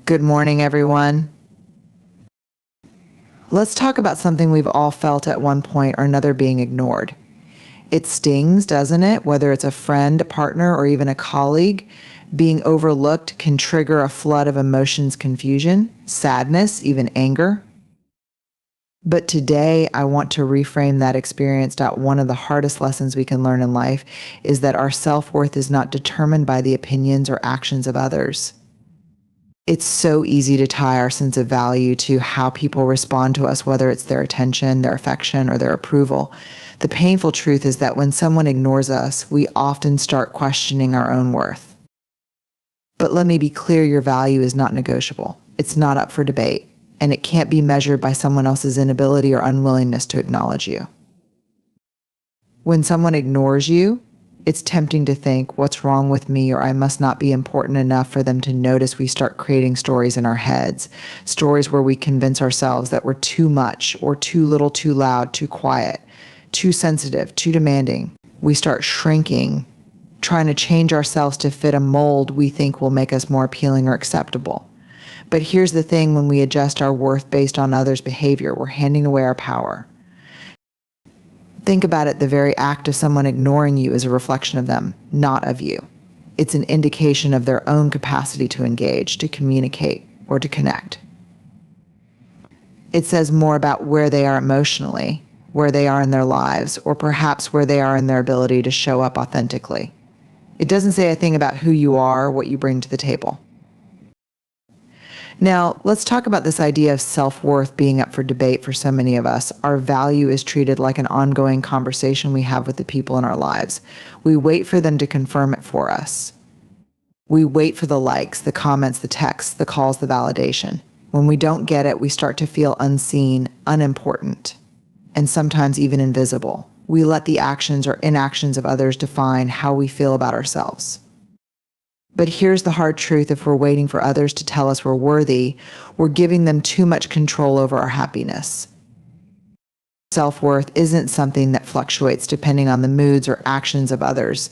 Good morning, everyone. Let's talk about something we've all felt at one point or another being ignored. It stings, doesn't it? Whether it's a friend, a partner, or even a colleague, being overlooked can trigger a flood of emotions, confusion, sadness, even anger. But today, I want to reframe that experience. One of the hardest lessons we can learn in life is that our self-worth is not determined by the opinions or actions of others. It's so easy to tie our sense of value to how people respond to us, whether it's their attention, their affection, or their approval. The painful truth is that when someone ignores us, we often start questioning our own worth. But let me be clear, your value is not negotiable. It's not up for debate, and it can't be measured by someone else's inability or unwillingness to acknowledge you. When someone ignores you, it's tempting to think, what's wrong with me, or I must not be important enough for them to notice. We start creating stories in our heads, stories where we convince ourselves that we're too much or too little, too loud, too quiet, too sensitive, too demanding. We start shrinking, trying to change ourselves to fit a mold we think will make us more appealing or acceptable. But here's the thing, when we adjust our worth based on others' behavior, we're handing away our power. Think about it, the very act of someone ignoring you is a reflection of them, not of you. It's an indication of their own capacity to engage, to communicate, or to connect. It says more about where they are emotionally, where they are in their lives, or perhaps where they are in their ability to show up authentically. It doesn't say a thing about who you are, what you bring to the table. Now, let's talk about this idea of self-worth being up for debate for so many of us. Our value is treated like an ongoing conversation we have with the people in our lives. We wait for them to confirm it for us. We wait for the likes, the comments, the texts, the calls, the validation. When we don't get it, we start to feel unseen, unimportant, and sometimes even invisible. We let the actions or inactions of others define how we feel about ourselves. But here's the hard truth: if we're waiting for others to tell us we're worthy, we're giving them too much control over our happiness. Self-worth isn't something that fluctuates depending on the moods or actions of others.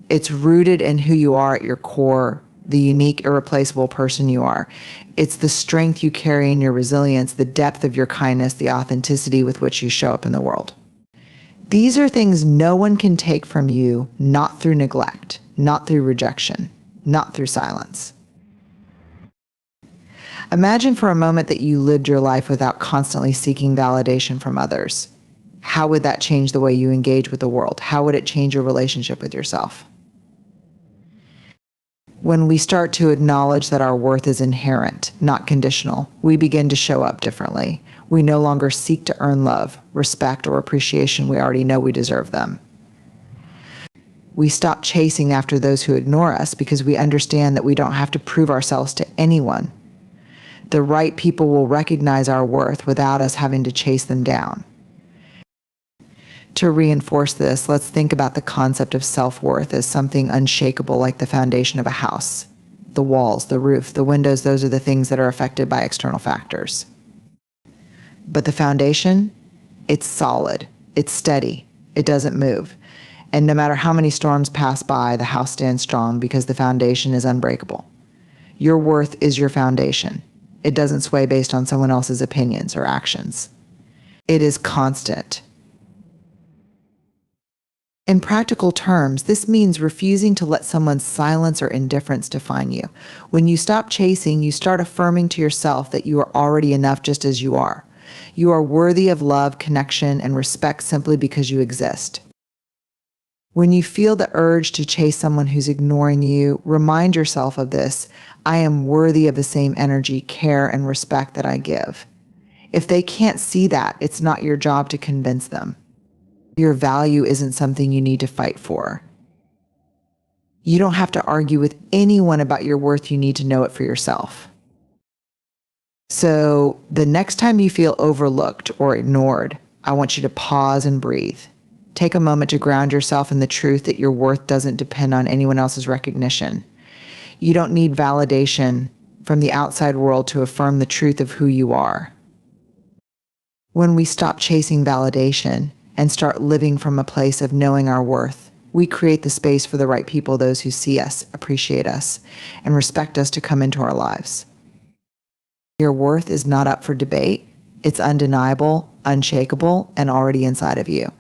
It's rooted in who you are at your core, the unique, irreplaceable person you are. It's the strength you carry in your resilience, the depth of your kindness, the authenticity with which you show up in the world. These are things no one can take from you, not through neglect, not through rejection, not through silence. Imagine for a moment that you lived your life without constantly seeking validation from others. How would that change the way you engage with the world? How would it change your relationship with yourself? When we start to acknowledge that our worth is inherent, not conditional, we begin to show up differently. We no longer seek to earn love, respect, or appreciation. We already know we deserve them. We stop chasing after those who ignore us because we understand that we don't have to prove ourselves to anyone. The right people will recognize our worth without us having to chase them down. To reinforce this, let's think about the concept of self-worth as something unshakable, like the foundation of a house. The walls, the roof, the windows, those are the things that are affected by external factors. But the foundation, it's solid, it's steady, it doesn't move. And no matter how many storms pass by, the house stands strong because the foundation is unbreakable. Your worth is your foundation. It doesn't sway based on someone else's opinions or actions. It is constant. In practical terms, this means refusing to let someone's silence or indifference define you. When you stop chasing, you start affirming to yourself that you are already enough just as you are. You are worthy of love, connection, and respect simply because you exist. When you feel the urge to chase someone who's ignoring you, remind yourself of this: I am worthy of the same energy, care, and respect that I give. If they can't see that, it's not your job to convince them. Your value isn't something you need to fight for. You don't have to argue with anyone about your worth. You need to know it for yourself. So the next time you feel overlooked or ignored, I want you to pause and breathe. Take a moment to ground yourself in the truth that your worth doesn't depend on anyone else's recognition. You don't need validation from the outside world to affirm the truth of who you are. When we stop chasing validation and start living from a place of knowing our worth, we create the space for the right people, those who see us, appreciate us, and respect us to come into our lives. Your worth is not up for debate. It's undeniable, unshakable, and already inside of you.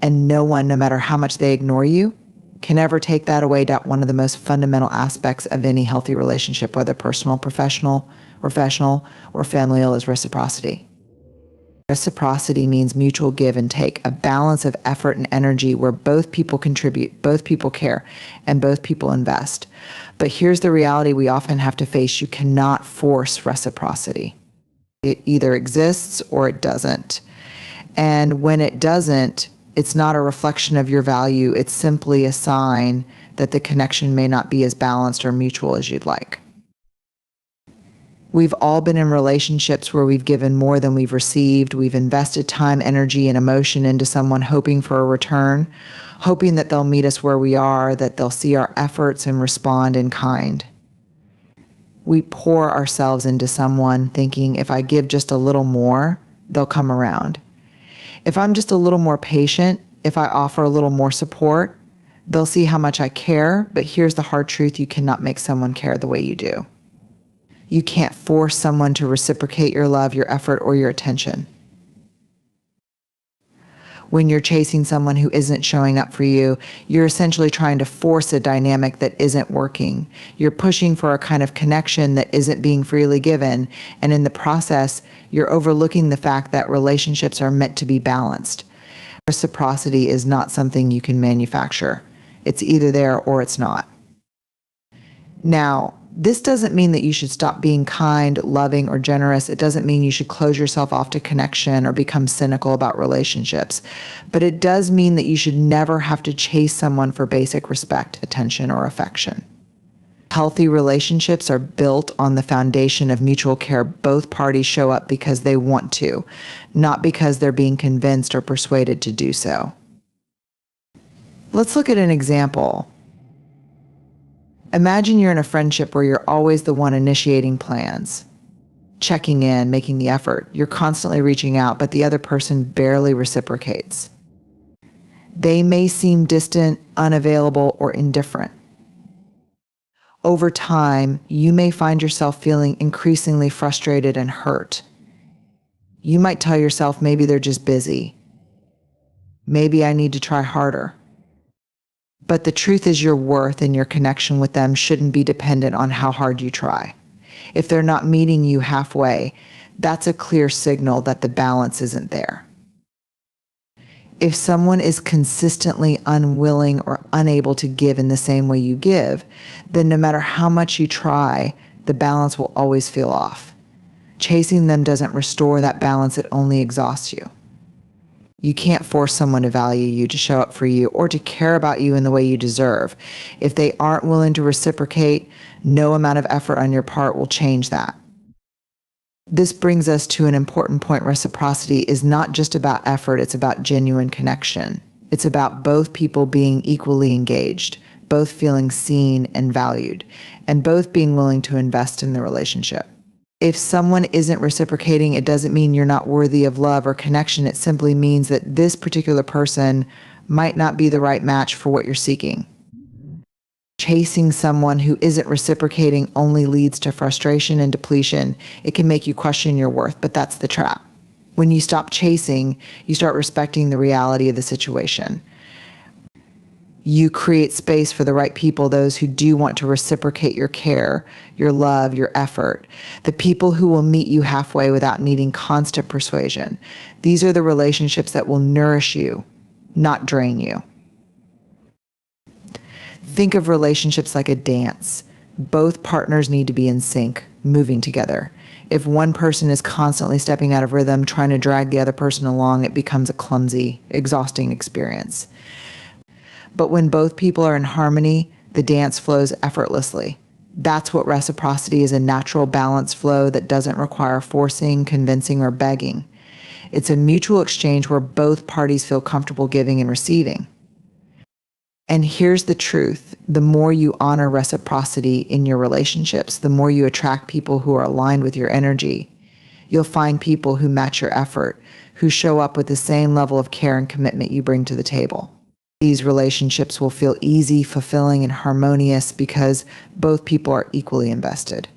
And no one, no matter how much they ignore you, can ever take that away. One of the most fundamental aspects of any healthy relationship, whether personal, professional, or familial, is reciprocity. Reciprocity means mutual give and take, a balance of effort and energy where both people contribute, both people care, and both people invest. But here's the reality we often have to face. You cannot force reciprocity. It either exists or it doesn't. And when it doesn't, it's not a reflection of your value. It's simply a sign that the connection may not be as balanced or mutual as you'd like. We've all been in relationships where we've given more than we've received. We've invested time, energy, and emotion into someone hoping for a return, hoping that they'll meet us where we are, that they'll see our efforts and respond in kind. We pour ourselves into someone thinking, if I give just a little more, they'll come around. If I'm just a little more patient, if I offer a little more support, they'll see how much I care. But here's the hard truth: you cannot make someone care the way you do. You can't force someone to reciprocate your love, your effort, or your attention. When you're chasing someone who isn't showing up for you, you're essentially trying to force a dynamic that isn't working. You're pushing for a kind of connection that isn't being freely given. And in the process, you're overlooking the fact that relationships are meant to be balanced. Reciprocity is not something you can manufacture. It's either there or it's not. Now, this doesn't mean that you should stop being kind, loving, or generous. It doesn't mean you should close yourself off to connection or become cynical about relationships. But it does mean that you should never have to chase someone for basic respect, attention, or affection. Healthy relationships are built on the foundation of mutual care. Both parties show up because they want to, not because they're being convinced or persuaded to do so. Let's look at an example. Imagine you're in a friendship where you're always the one initiating plans, checking in, making the effort. You're constantly reaching out, but the other person barely reciprocates. They may seem distant, unavailable, or indifferent. Over time, you may find yourself feeling increasingly frustrated and hurt. You might tell yourself, maybe they're just busy. Maybe I need to try harder. But the truth is, your worth and your connection with them shouldn't be dependent on how hard you try. If they're not meeting you halfway, that's a clear signal that the balance isn't there. If someone is consistently unwilling or unable to give in the same way you give, then no matter how much you try, the balance will always feel off. Chasing them doesn't restore that balance, it only exhausts you. You can't force someone to value you, to show up for you, or to care about you in the way you deserve. If they aren't willing to reciprocate, no amount of effort on your part will change that. This brings us to an important point. Reciprocity is not just about effort, it's about genuine connection. It's about both people being equally engaged, both feeling seen and valued, and both being willing to invest in the relationship. If someone isn't reciprocating, it doesn't mean you're not worthy of love or connection. It simply means that this particular person might not be the right match for what you're seeking. Chasing someone who isn't reciprocating only leads to frustration and depletion. It can make you question your worth, but that's the trap. When you stop chasing, you start respecting the reality of the situation. You create space for the right people, those who do want to reciprocate your care, your love, your effort, the people who will meet you halfway without needing constant persuasion. These are the relationships that will nourish you, not drain you. Think of relationships like a dance. Both partners need to be in sync, moving together. If one person is constantly stepping out of rhythm, trying to drag the other person along, it becomes a clumsy, exhausting experience. But when both people are in harmony, the dance flows effortlessly. That's what reciprocity is: a natural balanced flow that doesn't require forcing, convincing, or begging. It's a mutual exchange where both parties feel comfortable giving and receiving. And here's the truth: the more you honor reciprocity in your relationships, the more you attract people who are aligned with your energy. You'll find people who match your effort, who show up with the same level of care and commitment you bring to the table. These relationships will feel easy, fulfilling, and harmonious because both people are equally invested.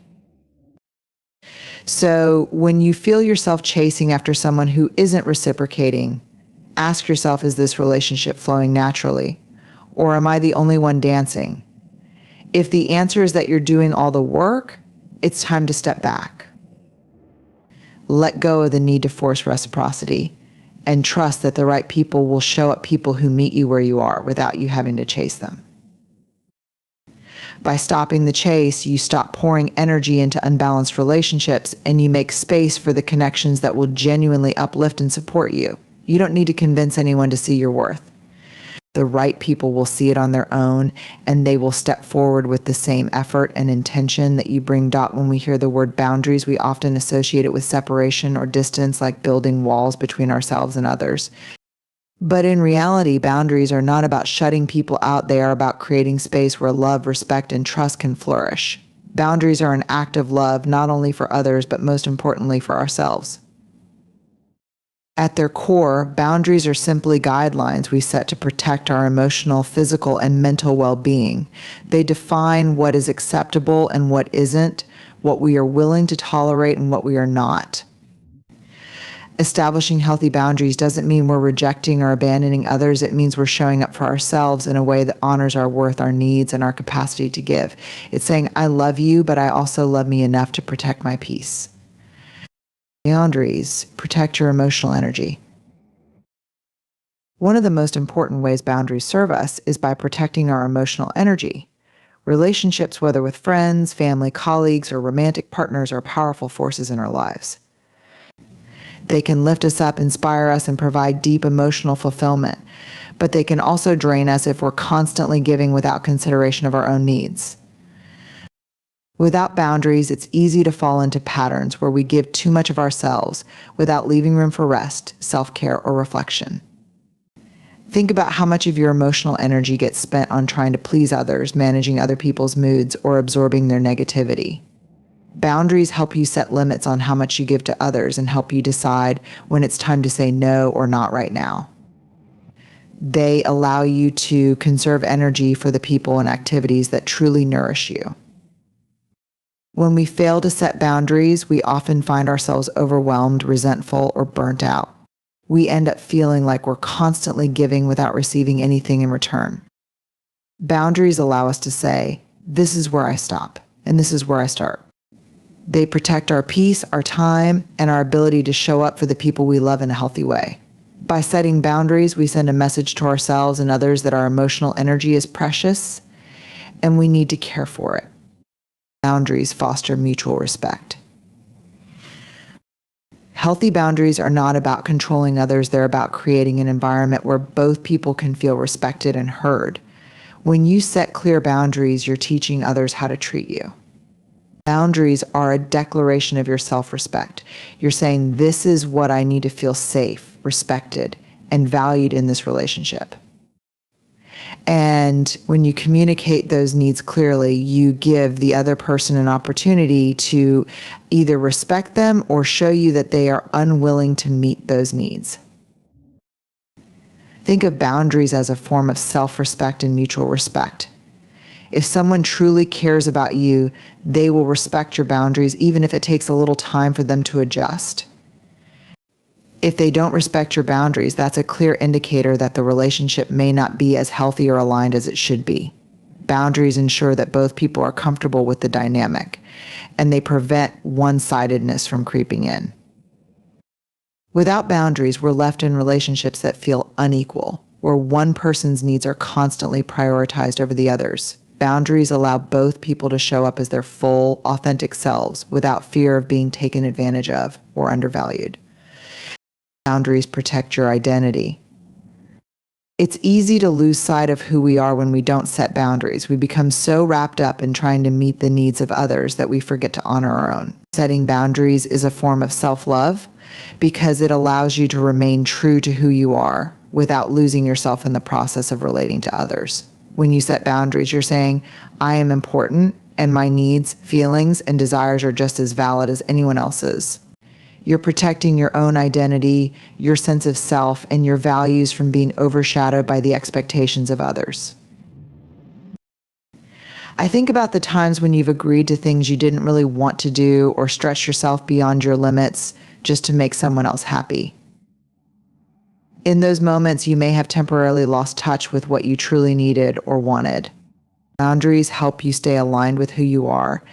So when you feel yourself chasing after someone who isn't reciprocating, ask yourself, is this relationship flowing naturally? Or am I the only one dancing? If the answer is that you're doing all the work, it's time to step back. Let go of the need to force reciprocity and trust that the right people will show up, people who meet you where you are without you having to chase them. By stopping the chase, you stop pouring energy into unbalanced relationships and you make space for the connections that will genuinely uplift and support you. You don't need to convince anyone to see your worth. The right people will see it on their own, and they will step forward with the same effort and intention that you bring. When we hear the word boundaries, we often associate it with separation or distance, like building walls between ourselves and others. But in reality, boundaries are not about shutting people out. They are about creating space where love, respect, and trust can flourish. Boundaries are an act of love, not only for others, but most importantly for ourselves. At their core, boundaries are simply guidelines we set to protect our emotional, physical, and mental well-being. They define what is acceptable and what isn't, what we are willing to tolerate and what we are not. Establishing healthy boundaries doesn't mean we're rejecting or abandoning others. It means we're showing up for ourselves in a way that honors our worth, our needs, and our capacity to give. It's saying, I love you, but I also love me enough to protect my peace. Boundaries protect your emotional energy. One of the most important ways boundaries serve us is by protecting our emotional energy. Relationships, whether with friends, family, colleagues, or romantic partners, are powerful forces in our lives. They can lift us up, inspire us, and provide deep emotional fulfillment, but they can also drain us if we're constantly giving without consideration of our own needs. Without boundaries, it's easy to fall into patterns where we give too much of ourselves without leaving room for rest, self-care, or reflection. Think about how much of your emotional energy gets spent on trying to please others, managing other people's moods, or absorbing their negativity. Boundaries help you set limits on how much you give to others and help you decide when it's time to say no or not right now. They allow you to conserve energy for the people and activities that truly nourish you. When we fail to set boundaries, we often find ourselves overwhelmed, resentful, or burnt out. We end up feeling like we're constantly giving without receiving anything in return. Boundaries allow us to say, this is where I stop, and this is where I start. They protect our peace, our time, and our ability to show up for the people we love in a healthy way. By setting boundaries, we send a message to ourselves and others that our emotional energy is precious, and we need to care for it. Boundaries foster mutual respect. Healthy boundaries are not about controlling others. They're about creating an environment where both people can feel respected and heard. When you set clear boundaries, you're teaching others how to treat you. Boundaries are a declaration of your self-respect. You're saying, this is what I need to feel safe, respected, and valued in this relationship. And when you communicate those needs clearly, you give the other person an opportunity to either respect them or show you that they are unwilling to meet those needs. Think of boundaries as a form of self-respect and mutual respect. If someone truly cares about you, they will respect your boundaries, even if it takes a little time for them to adjust. If they don't respect your boundaries, that's a clear indicator that the relationship may not be as healthy or aligned as it should be. Boundaries ensure that both people are comfortable with the dynamic, and they prevent one-sidedness from creeping in. Without boundaries, we're left in relationships that feel unequal, where one person's needs are constantly prioritized over the others. Boundaries allow both people to show up as their full, authentic selves without fear of being taken advantage of or undervalued. Boundaries protect your identity. It's easy to lose sight of who we are when we don't set boundaries. We become so wrapped up in trying to meet the needs of others that we forget to honor our own. Setting boundaries is a form of self-love because it allows you to remain true to who you are without losing yourself in the process of relating to others. When you set boundaries, you're saying, I am important and my needs, feelings, and desires are just as valid as anyone else's. You're protecting your own identity, your sense of self, and your values from being overshadowed by the expectations of others. I think about the times when you've agreed to things you didn't really want to do or stretched yourself beyond your limits just to make someone else happy. In those moments, you may have temporarily lost touch with what you truly needed or wanted. Boundaries help you stay aligned with who you are,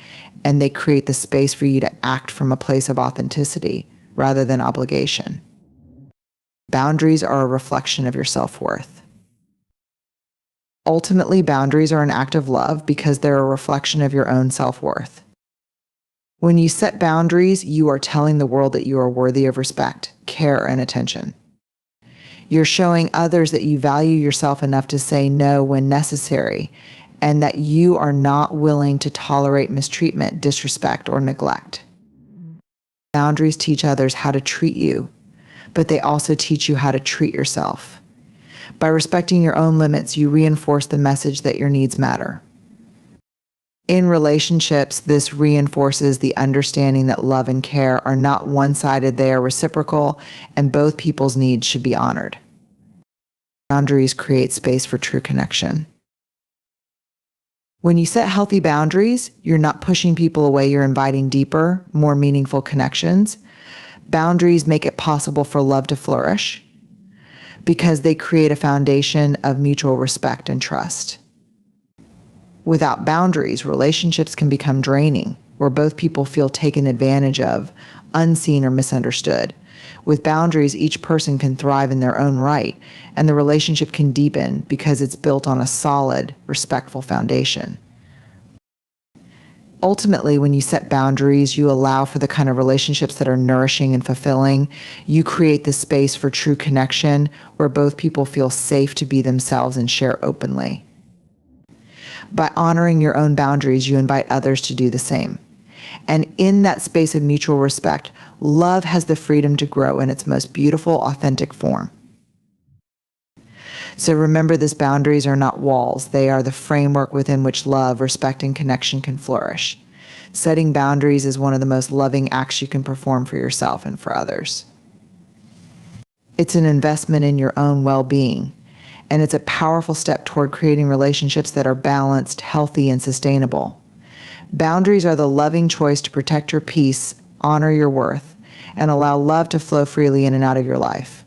and they create the space for you to act from a place of authenticity rather than obligation. Boundaries are a reflection of your self-worth. Ultimately, boundaries are an act of love because they're a reflection of your own self-worth. When you set boundaries, you are telling the world that you are worthy of respect, care, and attention. You're showing others that you value yourself enough to say no when necessary, and that you are not willing to tolerate mistreatment, disrespect, or neglect. Boundaries teach others how to treat you, but they also teach you how to treat yourself. By respecting your own limits, you reinforce the message that your needs matter. In relationships, this reinforces the understanding that love and care are not one-sided, they are reciprocal, and both people's needs should be honored. Boundaries create space for true connection. When you set healthy boundaries, you're not pushing people away, you're inviting deeper, more meaningful connections. Boundaries make it possible for love to flourish because they create a foundation of mutual respect and trust. Without boundaries, relationships can become draining, where both people feel taken advantage of, unseen, or misunderstood. With boundaries, each person can thrive in their own right, and the relationship can deepen because it's built on a solid, respectful foundation. Ultimately, when you set boundaries, you allow for the kind of relationships that are nourishing and fulfilling. You create the space for true connection where both people feel safe to be themselves and share openly. By honoring your own boundaries, you invite others to do the same. And in that space of mutual respect, love has the freedom to grow in its most beautiful, authentic form. So remember, these boundaries are not walls. They are the framework within which love, respect, and connection can flourish. Setting boundaries is one of the most loving acts you can perform for yourself and for others. It's an investment in your own well-being, and it's a powerful step toward creating relationships that are balanced, healthy, and sustainable. Boundaries are the loving choice to protect your peace, honor your worth, and allow love to flow freely in and out of your life.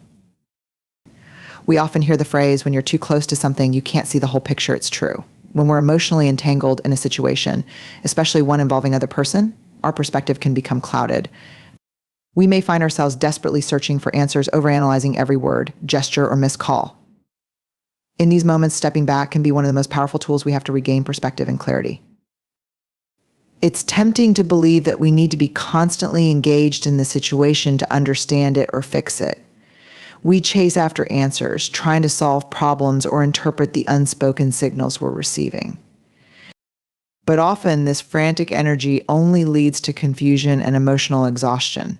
We often hear the phrase, when you're too close to something, you can't see the whole picture. It's true. When we're emotionally entangled in a situation, especially one involving another person, our perspective can become clouded. We may find ourselves desperately searching for answers, overanalyzing every word, gesture, or missed call. In these moments, stepping back can be one of the most powerful tools we have to regain perspective and clarity. It's tempting to believe that we need to be constantly engaged in the situation to understand it or fix it. We chase after answers, trying to solve problems or interpret the unspoken signals we're receiving. But often, this frantic energy only leads to confusion and emotional exhaustion.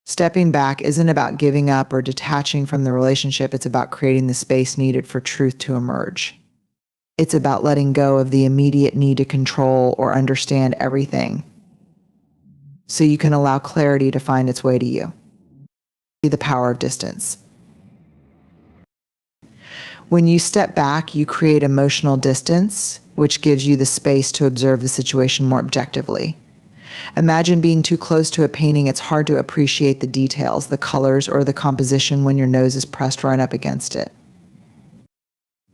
Stepping back isn't about giving up or detaching from the relationship. It's about creating the space needed for truth to emerge. It's about letting go of the immediate need to control or understand everything so you can allow clarity to find its way to you. The power of distance. When you step back, you create emotional distance, which gives you the space to observe the situation more objectively. Imagine being too close to a painting. It's hard to appreciate the details, the colors, or the composition when your nose is pressed right up against it.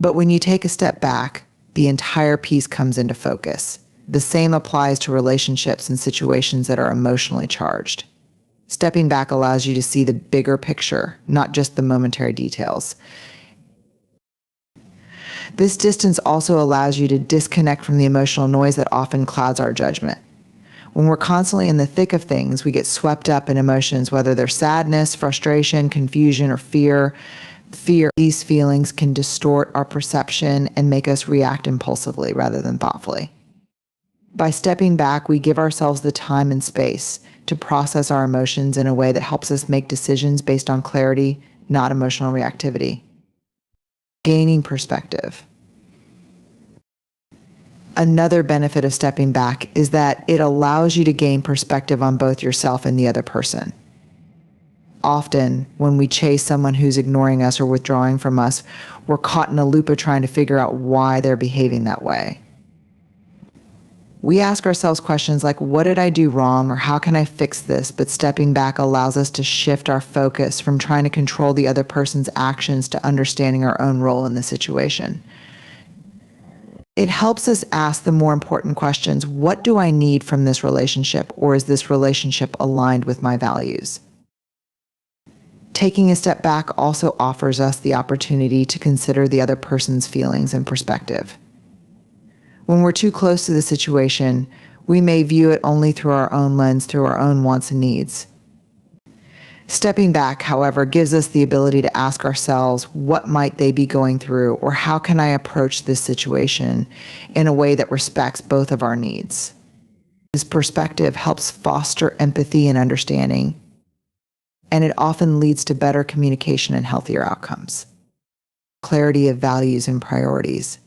But when you take a step back, the entire piece comes into focus. The same applies to relationships and situations that are emotionally charged. Stepping back allows you to see the bigger picture, not just the momentary details. This distance also allows you to disconnect from the emotional noise that often clouds our judgment. When we're constantly in the thick of things, we get swept up in emotions, whether they're sadness, frustration, confusion, or fear. These feelings can distort our perception and make us react impulsively rather than thoughtfully. By stepping back, we give ourselves the time and space to process our emotions in a way that helps us make decisions based on clarity, not emotional reactivity. Gaining perspective. Another benefit of stepping back is that it allows you to gain perspective on both yourself and the other person. Often, when we chase someone who's ignoring us or withdrawing from us, we're caught in a loop of trying to figure out why they're behaving that way. We ask ourselves questions like, what did I do wrong, or how can I fix this? But stepping back allows us to shift our focus from trying to control the other person's actions to understanding our own role in the situation. It helps us ask the more important questions. What do I need from this relationship, or is this relationship aligned with my values? Taking a step back also offers us the opportunity to consider the other person's feelings and perspective. When we're too close to the situation, we may view it only through our own lens, through our own wants and needs. Stepping back, however, gives us the ability to ask ourselves, what might they be going through, or how can I approach this situation in a way that respects both of our needs? This perspective helps foster empathy and understanding, and it often leads to better communication and healthier outcomes. Clarity of values and priorities.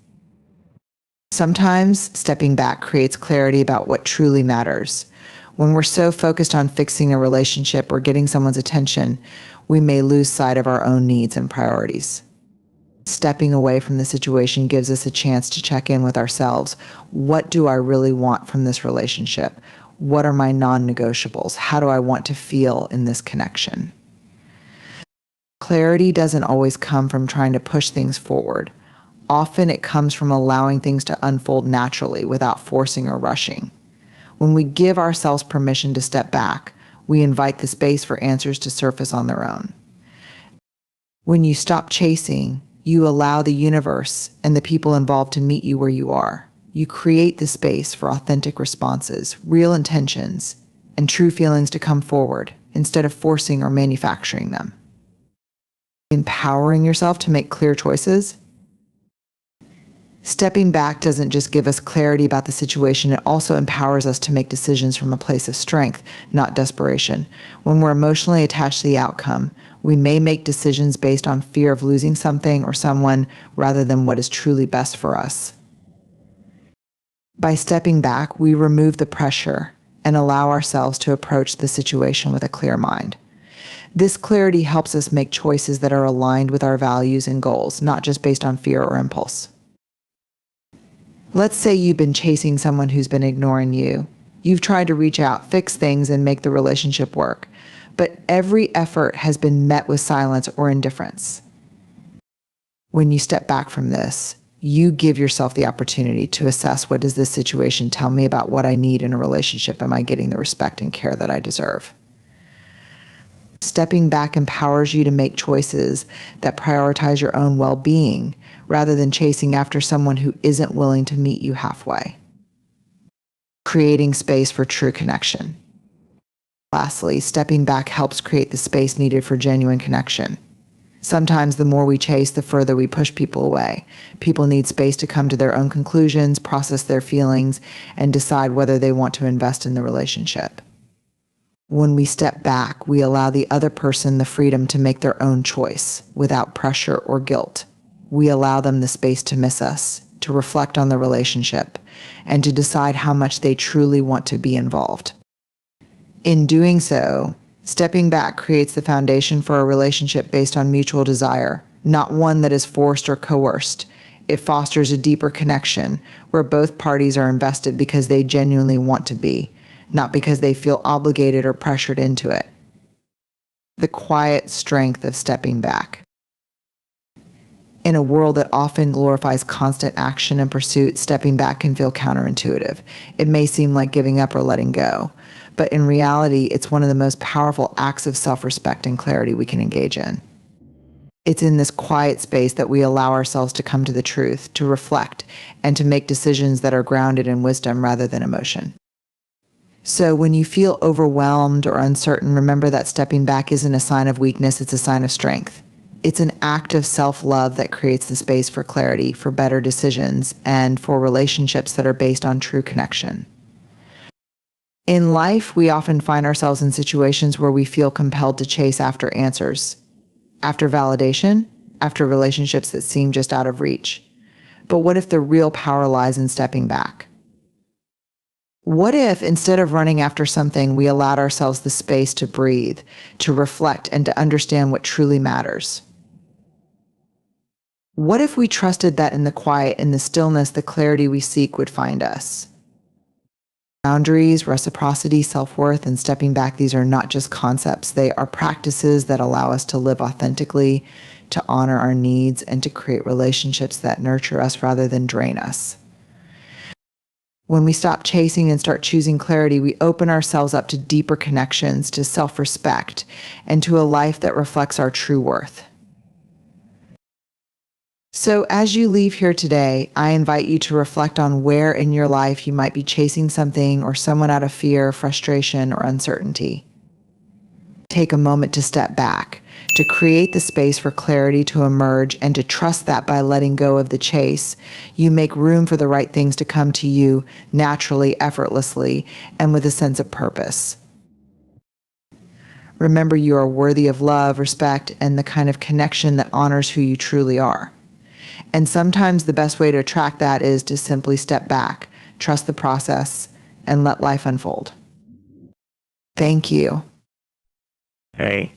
Sometimes stepping back creates clarity about what truly matters. When we're so focused on fixing a relationship or getting someone's attention, we may lose sight of our own needs and priorities. Stepping away from the situation gives us a chance to check in with ourselves. What do I really want from this relationship? What are my non-negotiables? How do I want to feel in this connection? Clarity doesn't always come from trying to push things forward. Often it comes from allowing things to unfold naturally without forcing or rushing. When we give ourselves permission to step back, we invite the space for answers to surface on their own. When you stop chasing, you allow the universe and the people involved to meet you where you are. You create the space for authentic responses, real intentions, and true feelings to come forward instead of forcing or manufacturing them. Empowering yourself to make clear choices. Stepping back doesn't just give us clarity about the situation, it also empowers us to make decisions from a place of strength, not desperation. When we're emotionally attached to the outcome, we may make decisions based on fear of losing something or someone rather than what is truly best for us. By stepping back, we remove the pressure and allow ourselves to approach the situation with a clear mind. This clarity helps us make choices that are aligned with our values and goals, not just based on fear or impulse. Let's say you've been chasing someone who's been ignoring you. You've tried to reach out, fix things, and make the relationship work, but every effort has been met with silence or indifference. When you step back from this, you give yourself the opportunity to assess, what does this situation tell me about what I need in a relationship? Am I getting the respect and care that I deserve? Stepping back empowers you to make choices that prioritize your own well-being rather than chasing after someone who isn't willing to meet you halfway. Creating space for true connection. Lastly, stepping back helps create the space needed for genuine connection. Sometimes the more we chase, the further we push people away. People need space to come to their own conclusions, process their feelings, and decide whether they want to invest in the relationship. When we step back, we allow the other person the freedom to make their own choice without pressure or guilt. We allow them the space to miss us, to reflect on the relationship, and to decide how much they truly want to be involved. In doing so, stepping back creates the foundation for a relationship based on mutual desire, not one that is forced or coerced. It fosters a deeper connection where both parties are invested because they genuinely want to be, not because they feel obligated or pressured into it. The quiet strength of stepping back. In a world that often glorifies constant action and pursuit, stepping back can feel counterintuitive. It may seem like giving up or letting go, but in reality, it's one of the most powerful acts of self-respect and clarity we can engage in. It's in this quiet space that we allow ourselves to come to the truth, to reflect, and to make decisions that are grounded in wisdom rather than emotion. So when you feel overwhelmed or uncertain, remember that stepping back isn't a sign of weakness, it's a sign of strength. It's an act of self-love that creates the space for clarity, for better decisions, and for relationships that are based on true connection. In life, we often find ourselves in situations where we feel compelled to chase after answers, after validation, after relationships that seem just out of reach. But what if the real power lies in stepping back? What if, instead of running after something, we allowed ourselves the space to breathe, to reflect, and to understand what truly matters? What if we trusted that in the quiet, in the stillness, the clarity we seek would find us? Boundaries, reciprocity, self-worth, and stepping back, these are not just concepts. They are practices that allow us to live authentically, to honor our needs, and to create relationships that nurture us rather than drain us. When we stop chasing and start choosing clarity, we open ourselves up to deeper connections, to self-respect, and to a life that reflects our true worth. So as you leave here today, I invite you to reflect on where in your life you might be chasing something or someone out of fear, frustration, or uncertainty. Take a moment to step back, to create the space for clarity to emerge, and to trust that by letting go of the chase, you make room for the right things to come to you naturally, effortlessly, and with a sense of purpose. Remember, you are worthy of love, respect, and the kind of connection that honors who you truly are. And sometimes the best way to attract that is to simply step back, trust the process, and let life unfold. Thank you. Hey,